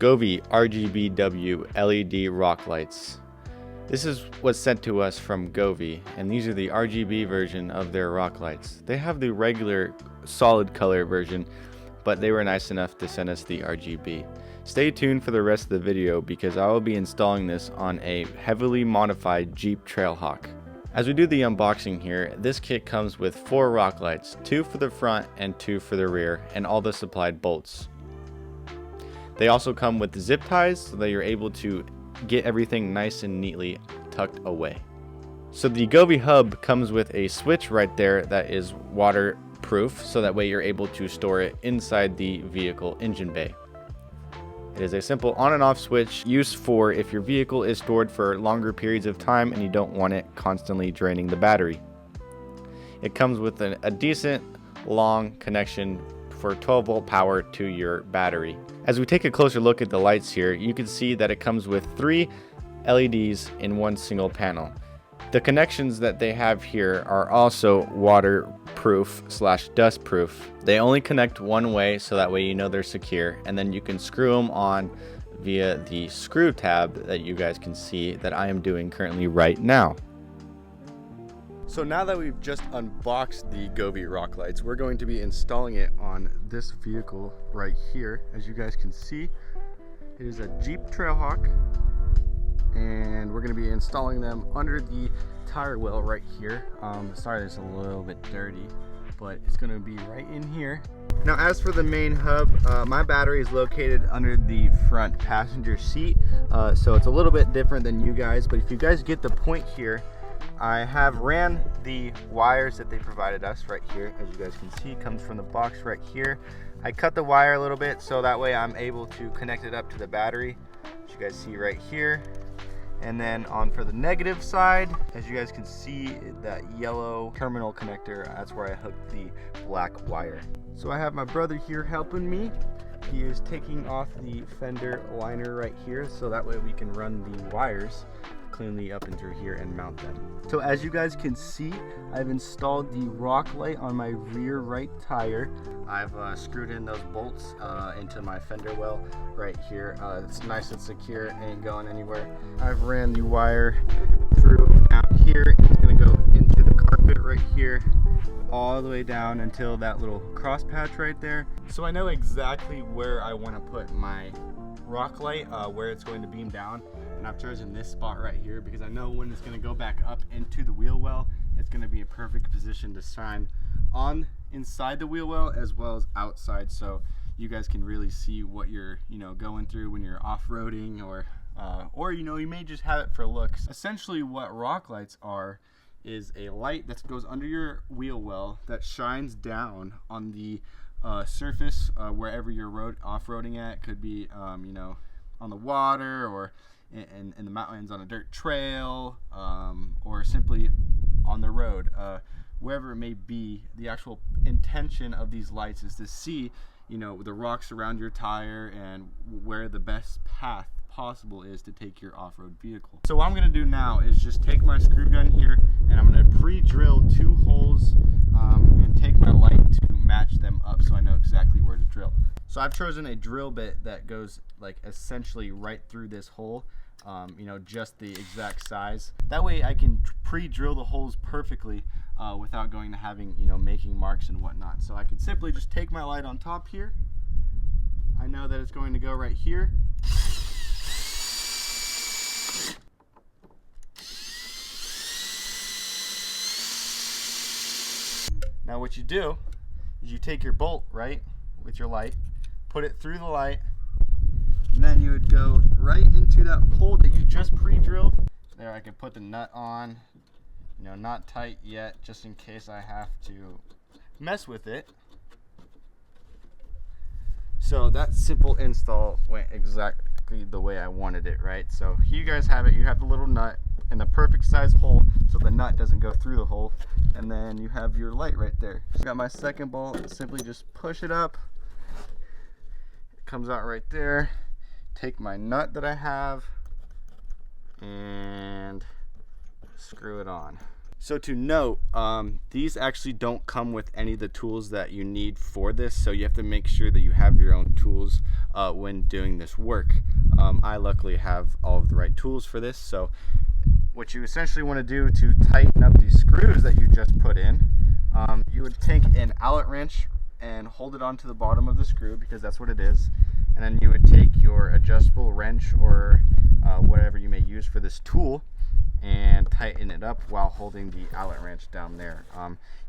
Govi RGBIC LED rock lights. This is what's sent to us from Govi, and these are the RGB version of their rock lights. They have the regular solid color version, but they were nice enough to send us the RGB. Stay tuned for the rest of the video because I will be installing this on a heavily modified Jeep Trailhawk. As we do the unboxing here, this kit comes with 4 rock lights, 2 for the front and 2 for the rear, and all the supplied bolts. They also come with zip ties so that you're able to get everything nice and neatly tucked away. So the Govi hub comes with a switch right there that is waterproof, so that way you're able to store it inside the vehicle engine bay. It is a simple on and off switch used for if your vehicle is stored for longer periods of time and you don't want it constantly draining the battery. It comes with a decent long connection for 12-volt power to your battery. As we take a closer look at the lights here, you can see that it comes with 3 LEDs in one single panel. The connections that they have here are also waterproof / dustproof. They only connect one way, so that way you know they're secure, and then you can screw them on via the screw tab that you guys can see that I am doing currently right now. So now that we've just unboxed the Goveee Rock Lights, we're going to be installing it on this vehicle right here. As you guys can see, it is a Jeep Trailhawk, and we're going to be installing them under the tire well right here. Sorry, it's a little bit dirty, but it's going to be right in here. Now, as for the main hub, my battery is located under the front passenger seat, so it's a little bit different than you guys, but if you guys get the point here, I have ran the wires that they provided us right here. As you guys can see, comes from the box right here. I cut the wire a little bit so that way I'm able to connect it up to the battery, as you guys see right here. And then for the negative side, as you guys can see, that yellow terminal connector, that's where I hooked the black wire. So I have my brother here helping me. He is taking off the fender liner right here, so that way we can run the wires cleanly up and through here and mount them. So as you guys can see, I've installed the rock light on my rear right tire. I've screwed in those bolts into my fender well right here. It's nice and secure, ain't going anywhere. I've ran the wire through down here. It's gonna go into the carpet right here, all the way down until that little cross patch right there. So I know exactly where I want to put my rock light, where it's going to beam down, and I've chosen this spot right here because I know when it's going to go back up into the wheel well, it's going to be a perfect position to shine on inside the wheel well as well as outside, so you guys can really see what you're going through when you're off-roading, or you may just have it for looks. Essentially what rock lights are is a light that goes under your wheel well that shines down on the surface wherever you're off-roading at. Could be on the water, or in the mountains on a dirt trail, or simply on the road, wherever it may be. The actual intention of these lights is to see the rocks around your tire and where the best path possible is to take your off-road vehicle. So what I'm going to do now is just take my screw gun here and I'm going to pre-drill 2 holes and take my light to match them up so I know exactly where to drill. So I've chosen a drill bit that goes essentially right through this hole, just the exact size. That way I can pre-drill the holes perfectly without going to having making marks and whatnot. So I can simply just take my light on top here. I know that it's going to go right here. Now what you do is you take your bolt, right, with your light, put it through the light, and then you would go right into that hole that you just pre-drilled. There, I can put the nut on, not tight yet, just in case I have to mess with it. So that simple install went exactly the way I wanted it, right? So here you guys have it. You have the little nut in the perfect size hole so the nut doesn't go through the hole, and then you have your light right there. So got my second bolt, simply just push it up, it comes out right there. Take my nut that I have and screw it on. So to note, these actually don't come with any of the tools that you need for this, so you have to make sure that you have your own tools when doing this work. I luckily have all of the right tools for this. So what you essentially want to do to tighten up these screws that you just put in, you would take an outlet wrench and hold it onto the bottom of the screw, because that's what it is, and then you would take your adjustable wrench or whatever you may use for this tool and tighten it up while holding the outlet wrench down there.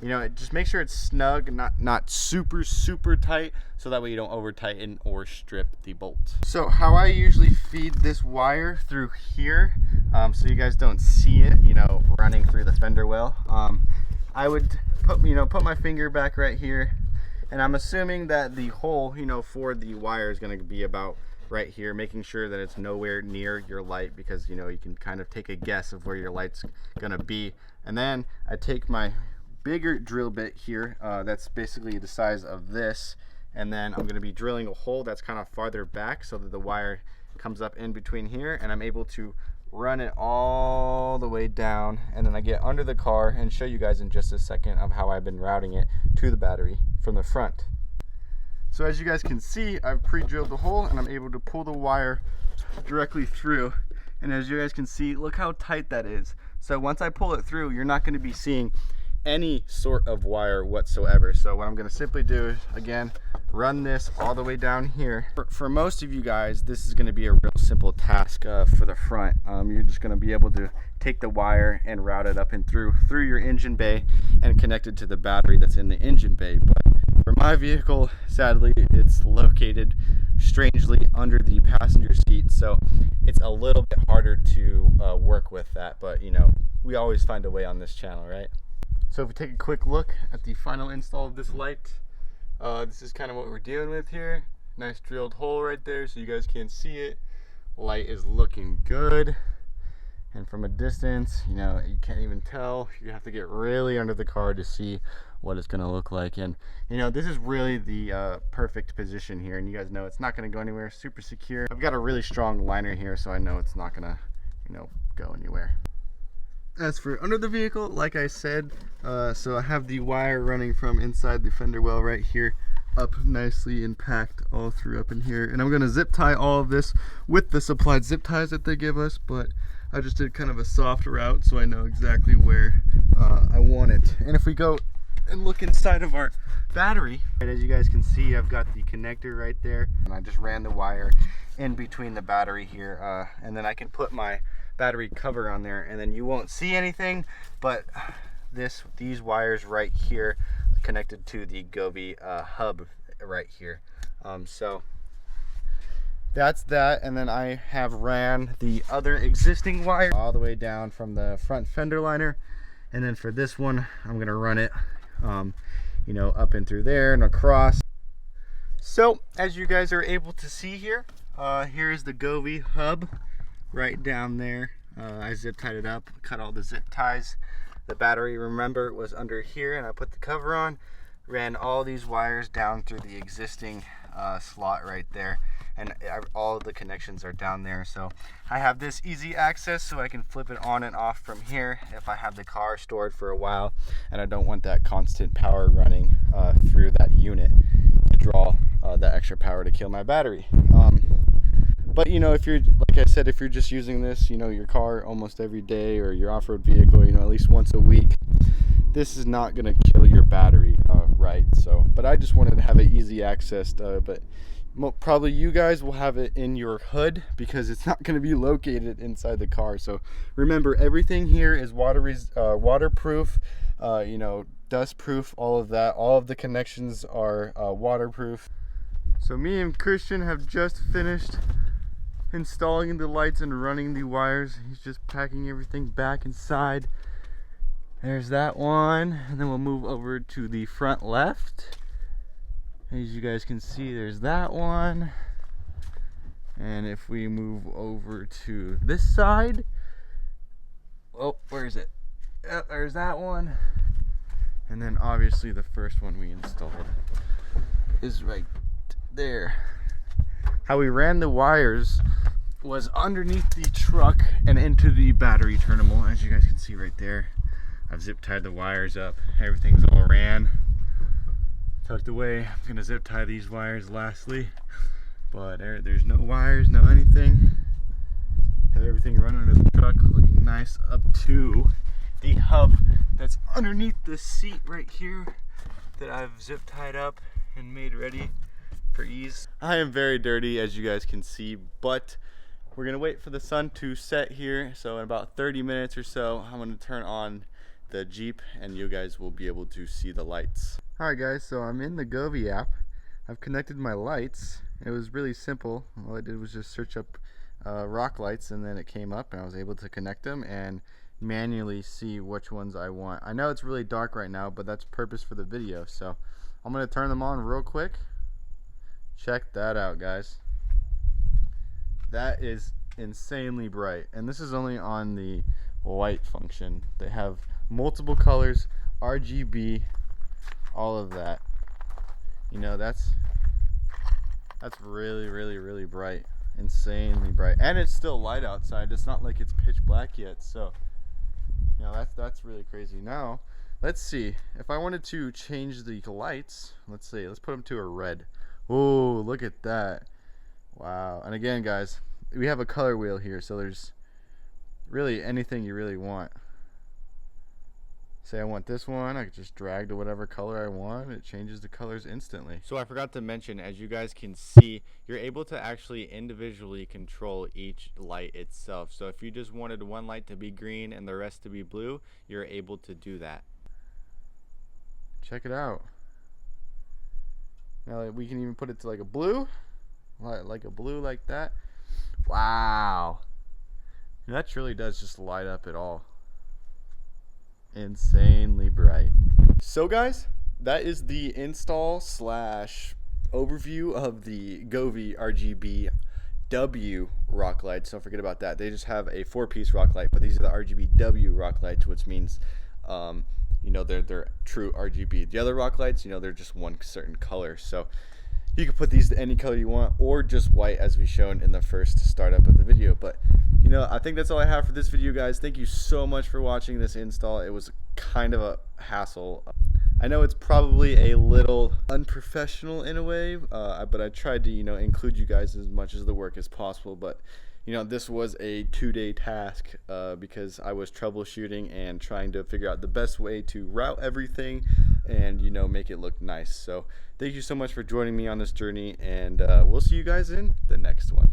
You know, just make sure it's snug, not super tight, so that way you don't over tighten or strip the bolt. So how I usually feed this wire through here, so you guys don't see it, you know, running through the fender well, I would put my finger back right here, and I'm assuming that the hole, you know, for the wire is going to be about right here, making sure that it's nowhere near your light, because you know you can kind of take a guess of where your light's gonna be. And then I take my bigger drill bit here, that's basically the size of this, and then I'm gonna be drilling a hole that's kind of farther back so that the wire comes up in between here, and I'm able to run it all the way down, and then I get under the car and show you guys in just a second of how I've been routing it to the battery from the front. So as you guys can see, I've pre-drilled the hole and I'm able to pull the wire directly through. And as you guys can see, look how tight that is. So once I pull it through, you're not going to be seeing any sort of wire whatsoever. So what I'm going to simply do is, again, run this all the way down here. For most of you guys, this is going to be a real simple task for the front. You're just going to be able to take the wire and route it up and through your engine bay and connect it to the battery that's in the engine bay. But for my vehicle, sadly, it's located strangely under the passenger seat, so it's a little bit harder to work with that, but you know, we always find a way on this channel, right? So if we take a quick look at the final install of this light, this is kind of what we're dealing with here. Nice drilled hole right there so you guys can see it. Light is looking good, and from a distance, you know, you can't even tell. You have to get really under the car to see what it's going to look like. And you know, this is really the perfect position here, and you guys know it's not going to go anywhere. Super secure. I've got a really strong liner here, so I know it's not going to, you know, go anywhere. As for under the vehicle, like I said, so I have the wire running from inside the fender well right here up nicely and packed all through up in here, and I'm going to zip tie all of this with the supplied zip ties that they give us, but I just did kind of a soft route so I know exactly where I want it. And if we go and look inside of our battery, and as you guys can see, I've got the connector right there, and I just ran the wire in between the battery here, and then I can put my battery cover on there, and then you won't see anything, but these wires right here connected to the Govi hub right here. So that's that, and then I have ran the other existing wire all the way down from the front fender liner, and then for this one I'm gonna run it you know, up and through there and across. So as you guys are able to see here, here is the Govi hub right down there. I zip tied it up, cut all the zip ties. The battery, remember, was under here, and I put the cover on, ran all these wires down through the existing slot right there, and all of the connections are down there. So I have this easy access so I can flip it on and off from here if I have the car stored for a while and I don't want that constant power running through that unit to draw that extra power to kill my battery. But you know, if you're, like I said, if you're just using this, you know, your car almost every day, or your off-road vehicle, you know, at least once a week, this is not going to kill your battery, right? So, but I just wanted to have it easy access, but probably you guys will have it in your hood because it's not going to be located inside the car. So remember, everything here is waterproof, you know, dust proof, all of that. All of the connections are waterproof. So me and Christian have just finished installing the lights and running the wires. He's just packing everything back inside. There's that one, and then we'll move over to the front left. As you guys can see, there's that one. And if we move over to this side, oh, where is it? Yep, there's that one. And then obviously the first one we installed is right there. How we ran the wires was underneath the truck and into the battery terminal, as you guys can see right there. I've zip tied the wires up. Everything's all ran, tucked away. I'm gonna zip tie these wires lastly, but there's no wires, no anything. Have everything run under the truck, looking nice up to the hub that's underneath the seat right here that I've zip tied up and made ready for ease. I am very dirty, as you guys can see, but we're gonna wait for the sun to set here. So in about 30 minutes or so, I'm gonna turn on the Jeep and you guys will be able to see the lights. Alright guys, so I'm in the Govi app. I've connected my lights. It was really simple. All I did was just search up rock lights, and then it came up and I was able to connect them and manually see which ones I want. I know it's really dark right now, but that's purpose for the video. So I'm gonna turn them on real quick. Check that out, guys. That is insanely bright, and this is only on the light function. They have multiple colors, RGB, all of that. You know, that's really bright, insanely bright, and it's still light outside. It's not like it's pitch black yet, so you know, that's really crazy. Now let's see if I wanted to change the lights. Let's put them to a red. Oh, look at that. Wow. And again, guys, we have a color wheel here, so there's really anything you really want. Say I want this one, I could just drag to whatever color I want. It changes the colors instantly. So I forgot to mention, as you guys can see, you're able to actually individually control each light itself. So if you just wanted one light to be green and the rest to be blue, you're able to do that. Check it out. Now we can even put it to like a blue, like a blue like that. Wow, and that really does just light up it all. Insanely bright. So guys, that is the install slash overview of the Govi RGBW rock lights. Don't forget about that. They just have a 4-piece rock light, but these are the RGBW rock lights, which means you know, they're true RGB. The other rock lights, you know, they're just one certain color. So you can put these to any color you want, or just white, as we shown in the first startup of the video. But you know, I think that's all I have for this video, guys. Thank you so much for watching this install. It was kind of a hassle. I know it's probably a little unprofessional in a way, but I tried to, you know, include you guys as much as the work as possible. But you know, this was a 2-day task because I was troubleshooting and trying to figure out the best way to route everything and, you know, make it look nice. So thank you so much for joining me on this journey, and we'll see you guys in the next one.